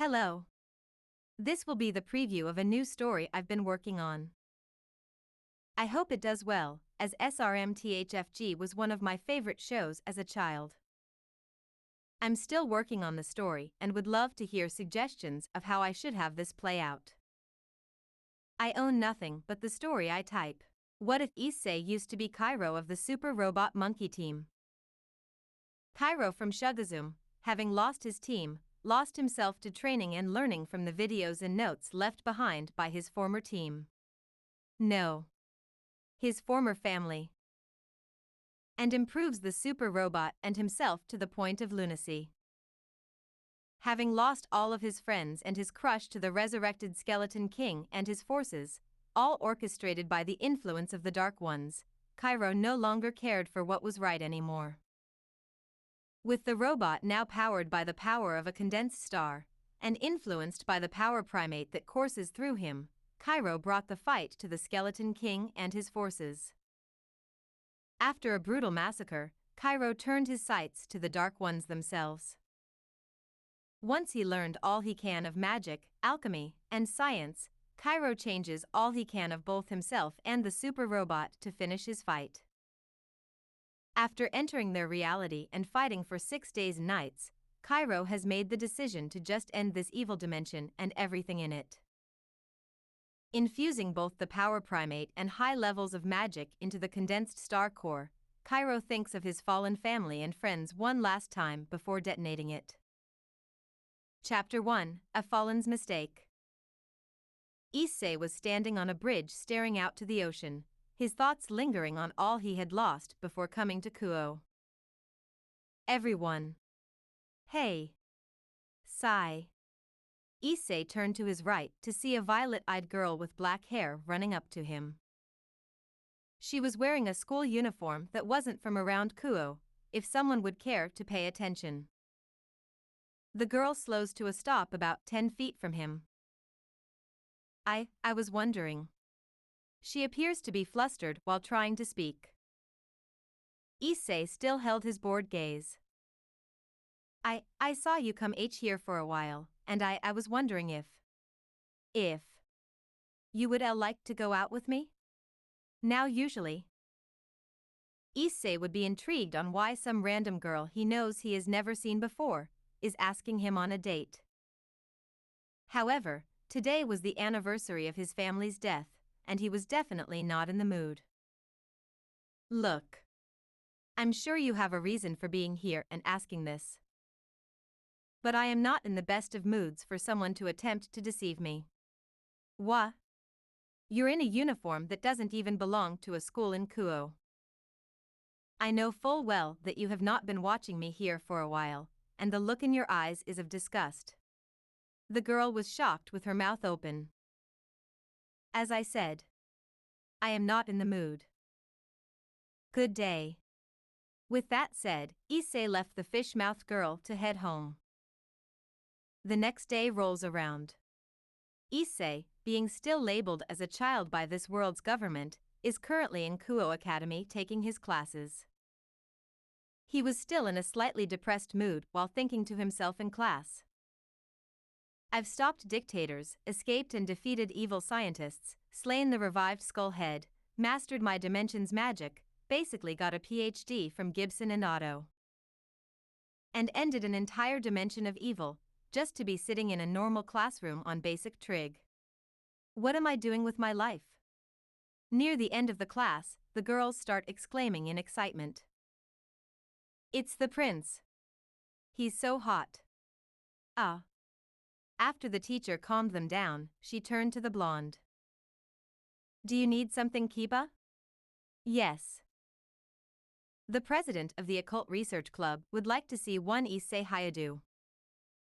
Hello. This will be the preview of a new story I've been working on. I hope it does well, as SRMTHFG was one of my favorite shows as a child. I'm still working on the story and would love to hear suggestions of how I should have this play out. I own nothing but the story I type. What if Issei used to be Chiro of the Super Robot Monkey team? Chiro from Shugazum, having lost his team, lost himself to training and learning from the videos and notes left behind by his former team. No. His former family. And improves the super robot and himself to the point of lunacy. Having lost all of his friends and his crush to the resurrected Skeleton King and his forces, all orchestrated by the influence of the Dark Ones, Chiro no longer cared for what was right anymore. With the robot now powered by the power of a condensed star, and influenced by the power primate that courses through him, Chiro brought the fight to the Skeleton King and his forces. After a brutal massacre, Chiro turned his sights to the Dark Ones themselves. Once he learned all he can of magic, alchemy, and science, Chiro changes all he can of both himself and the super robot to finish his fight. After entering their reality and fighting for 6 days and nights, Chiro has made the decision to just end this evil dimension and everything in it. Infusing both the power primate and high levels of magic into the condensed star core, Chiro thinks of his fallen family and friends one last time before detonating it. Chapter 1: A Fallen's Mistake. Issei was standing on a bridge staring out to the ocean, his thoughts lingering on all he had lost before coming to Kuo. Everyone. Hey. Sigh. Issei turned to his right to see a violet-eyed girl with black hair running up to him. She was wearing a school uniform that wasn't from around Kuo, if someone would care to pay attention. The girl slows to a stop about 10 feet from him. I was wondering. She appears to be flustered while trying to speak. Issei still held his bored gaze. I saw you come here for a while, and I was wondering if you would like to go out with me? Now usually. Issei would be intrigued on why some random girl he knows he has never seen before is asking him on a date. However, today was the anniversary of his family's death, and he was definitely not in the mood. Look. I'm sure you have a reason for being here and asking this. But I am not in the best of moods for someone to attempt to deceive me. What? You're in a uniform that doesn't even belong to a school in Kuo. I know full well that you have not been watching me here for a while, and the look in your eyes is of disgust. The girl was shocked with her mouth open. As I said, I am not in the mood. Good day. With that said, Issei left the fish-mouthed girl to head home. The next day rolls around. Issei, being still labeled as a child by this world's government, is currently in Kuo Academy taking his classes. He was still in a slightly depressed mood while thinking to himself in class. I've stopped dictators, escaped and defeated evil scientists, slain the revived Skullhead, mastered my dimension's magic, basically got a PhD from Gibson and Otto. And ended an entire dimension of evil, just to be sitting in a normal classroom on basic trig. What am I doing with my life? Near the end of the class, the girls start exclaiming in excitement. It's the prince. He's so hot. Ah. After the teacher calmed them down, she turned to the blonde. Do you need something, Kiba? Yes. The president of the Occult Research Club would like to see one Issei Hayadu.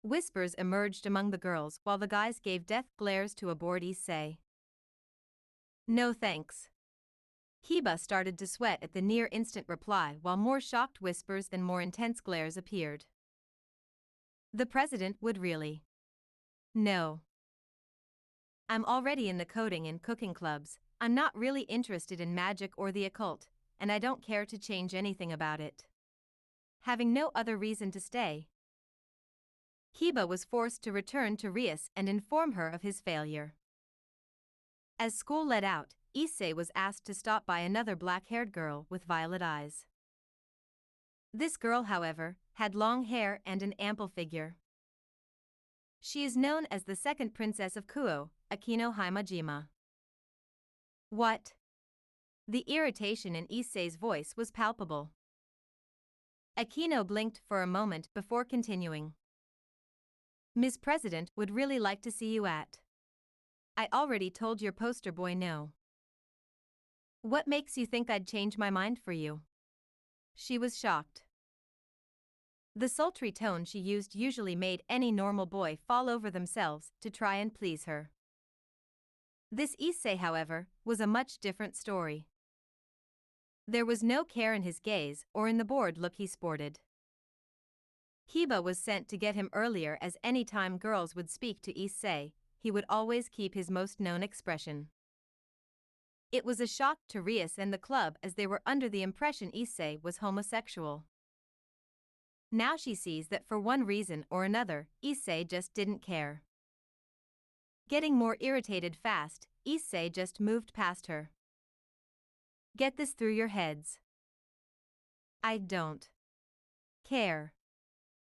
Whispers emerged among the girls while the guys gave death glares to a bored Issei. No thanks. Kiba started to sweat at the near-instant reply while more shocked whispers and more intense glares appeared. The president would really. No. I'm already in the coding and cooking clubs, I'm not really interested in magic or the occult, and I don't care to change anything about it. Having no other reason to stay. Kiba was forced to return to Rias and inform her of his failure. As school let out, Issei was asked to stop by another black-haired girl with violet eyes. This girl, however, had long hair and an ample figure. She is known as the second princess of Kuo, Akino Himajima. What? The irritation in Issei's voice was palpable. Akino blinked for a moment before continuing. Ms. President would really like to see you at. I already told your poster boy no. What makes you think I'd change my mind for you? She was shocked. The sultry tone she used usually made any normal boy fall over themselves to try and please her. This Issei, however, was a much different story. There was no care in his gaze or in the bored look he sported. Kiba was sent to get him earlier, as any time girls would speak to Issei, he would always keep his most known expression. It was a shock to Rias and the club, as they were under the impression Issei was homosexual. Now she sees that for one reason or another, Issei just didn't care. Getting more irritated fast, Issei just moved past her. Get this through your heads. I don't care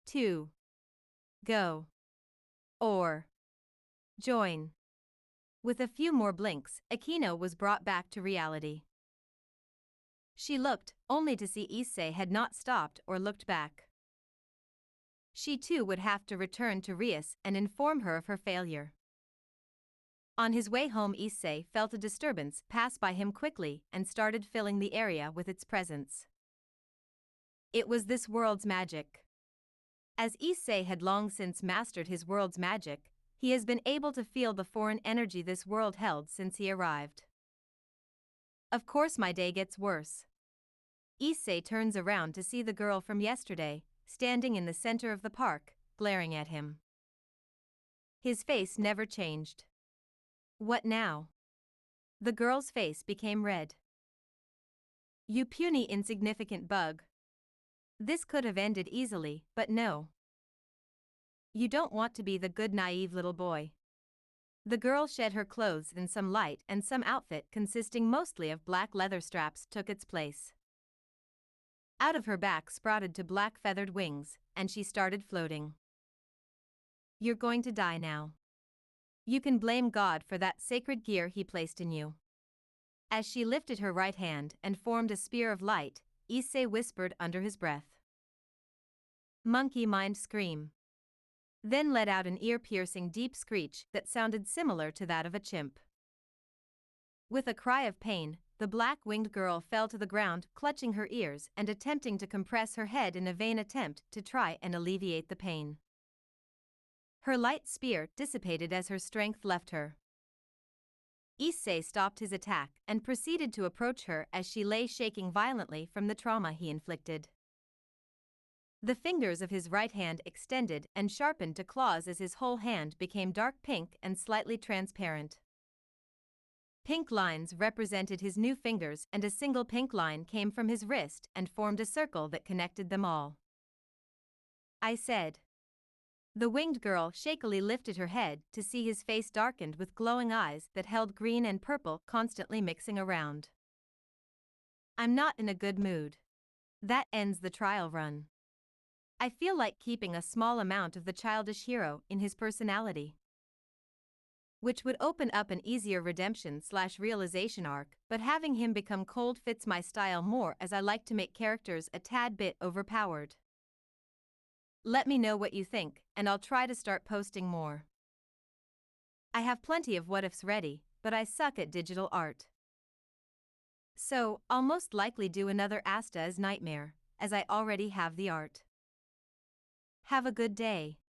to go or join. With a few more blinks, Akino was brought back to reality. She looked, only to see Issei had not stopped or looked back. She too would have to return to Rias and inform her of her failure. On his way home, Issei felt a disturbance pass by him quickly and started filling the area with its presence. It was this world's magic. As Issei had long since mastered his world's magic, he has been able to feel the foreign energy this world held since he arrived. Of course, my day gets worse. Issei turns around to see the girl from yesterday, standing in the center of the park, glaring at him. His face never changed. What now? The girl's face became red. You puny insignificant bug. This could have ended easily, but no. You don't want to be the good naive little boy. The girl shed her clothes and some light and some outfit consisting mostly of black leather straps took its place. Out of her back sprouted two black feathered wings, and she started floating. You're going to die now. You can blame God for that sacred gear he placed in you. As she lifted her right hand and formed a spear of light, Issei whispered under his breath. Monkey mind scream. Then let out an ear-piercing deep screech that sounded similar to that of a chimp. With a cry of pain, the black-winged girl fell to the ground, clutching her ears and attempting to compress her head in a vain attempt to try and alleviate the pain. Her light spear dissipated as her strength left her. Issei stopped his attack and proceeded to approach her as she lay shaking violently from the trauma he inflicted. The fingers of his right hand extended and sharpened to claws as his whole hand became dark pink and slightly transparent. Pink lines represented his new fingers, and a single pink line came from his wrist and formed a circle that connected them all. I said. The winged girl shakily lifted her head to see his face darkened with glowing eyes that held green and purple constantly mixing around. I'm not in a good mood. That ends the trial run. I feel like keeping a small amount of the childish hero in his personality, which would open up an easier redemption/realization arc, but having him become cold fits my style more, as I like to make characters a tad bit overpowered. Let me know what you think, and I'll try to start posting more. I have plenty of what-ifs ready, but I suck at digital art. So, I'll most likely do another Asta as Nightmare, as I already have the art. Have a good day.